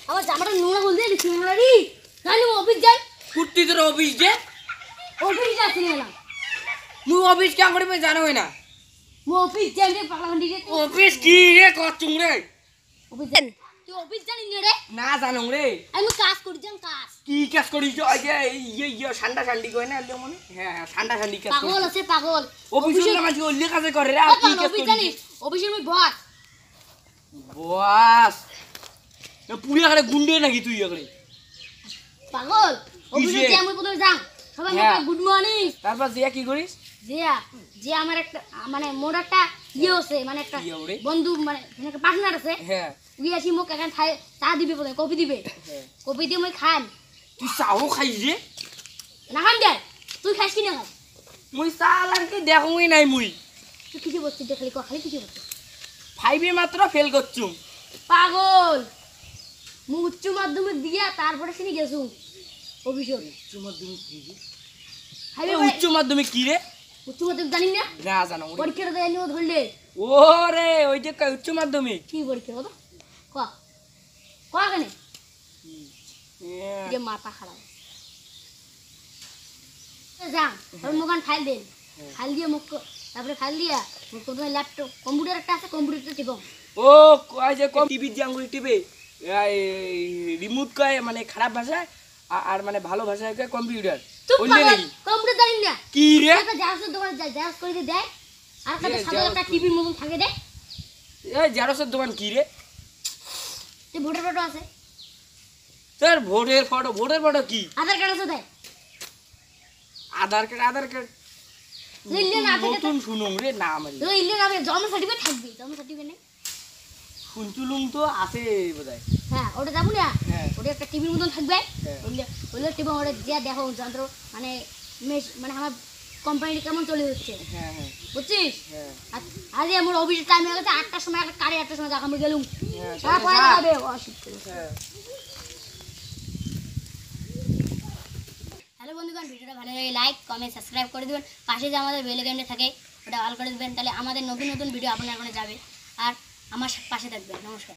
আমার জামাটা নোংরা বলতে দিচ্ছি না রে জানি অফিস যাই কুত্তি তোর অফিস যে অফিস যাচ্ছি না মুই অফিস কেন করিবে জানো না মু অফিস যাই রে পাগলা গন্ডি রে অফিস কি রে কচুং রে অফিস যাই তুই অফিস জানি না রে না জানো রে আমি কাজ করি যাম কাজ কি কাজ করিস ওই যে ইয়ে সান্ডা সান্ডি কই না এলে মনে হ্যাঁ সান্ডা সান্ডি কাজ পাগল আছে পাগল অফিসে না মাঝে ওই কাজে করে রে আর কি কাজ অফিস করিস জানি অফিসের মই বস বাস না পুরিয়া করে গুন্ডে নাকি তুই এখানে পাগল অফিসে যাই আমি প্রথমে যাম সবাই গুড মর্নিং তারপর জিয়া কি করিস যে আমার একটা মানে মোর একটা ইয়ে আছে মানে একটা বন্ধু মানে একটা পার্টনার আছে হ্যাঁ উই আসি মোক এখন চা দিবে বলে কফি দিবে কফি দিয়ে মই খাম তুই চাও খাই যে না খাম দে তুই খাইস কি না খাস মুই চাল আর কি দেখুই নাই মুই তুই কিছু বলছিস খালি খালি কিছু বলছিস 5 এ মাত্র ফেল করছুম পাগল মু উচ্চ মাধ্যমিক দিয়া তারপরে শুনি গেছু অভিযোগ উচ্চ মাধ্যমিক কি রে হাইবে উচ্চ মাধ্যমিক কি রে উচ্চ মাধ্যমিক জানি না না জানো পরীক্ষাটা দেয় নিও ধরলে ওরে ওই যে উচ্চ মাধ্যমিক কি পরীক্ষা কত ক কেনে যে মাথা খারাপ যাম তোর মুখান ফাইল দেন ফাইল দিয়ে মুখ তারপরে ফাইল দিয়া প্রথমে ল্যাপটপ কম্পিউটার একটা আছে কম্পিউটারটা টিপো ও কয় যে টিভি দিয়ে আঙ্গুল টিপে রিমোট কয় মানে খারাপ ভাষায় আর মানে ভালো ভাষায় কয় কম্পিউটার ওইলে নাকি কম্পিউটার জানি না কি রে একটা জাহাজের দোকান জাহাজ করে দিয়ে দেয় আর একটা সাদা একটা টিভি মতন থাকে দেয় এই জেরক্সের দোকান কি রে যে ভোটার ফটো আছে তোর ভোটের ফটো কি আধার কার্ড আছে দেয় আধার কার্ড ইন্ডিয়ান আছে নতুন শুনুম রে না আমারি তো ইন্ডিয়ান আছে জন্ম সার্টিফিকেট থাকবে জন্ম সার্টিফিকেট নেই শুনতুলুম তো আছে বোধহয় হ্যাঁ ওটা যাবো না হ্যাঁ ওটা একটা টিভির মতন থাকবে হ্যাঁ। ওইলে টিভি ওটা যা দেখো যন্ত্র মানে মানে আমার কোম্পানিটা কেমন চলে হচ্ছে হ্যাঁ হ্যাঁ বুঝছিস হ্যাঁ আজ আমার অফিসের টাইম হয়ে গেছে 8টার সময় 8:30টার সময় আমি গেলুম হ্যাঁ তারপরে যাবে হ্যাঁ হ্যালো বন্ধুগণ ভিডিওটা ভালো লাগে লাইক কমেন্ট সাবস্ক্রাইব করে দেবেন পাশে যে আমাদের বেল আইকনটা থাকে ওটা অল করে দেবেন তাহলে আমাদের নতুন নতুন ভিডিও আপনার কাছে যাবে আর আমার পাশে থাকবেন নমস্কার।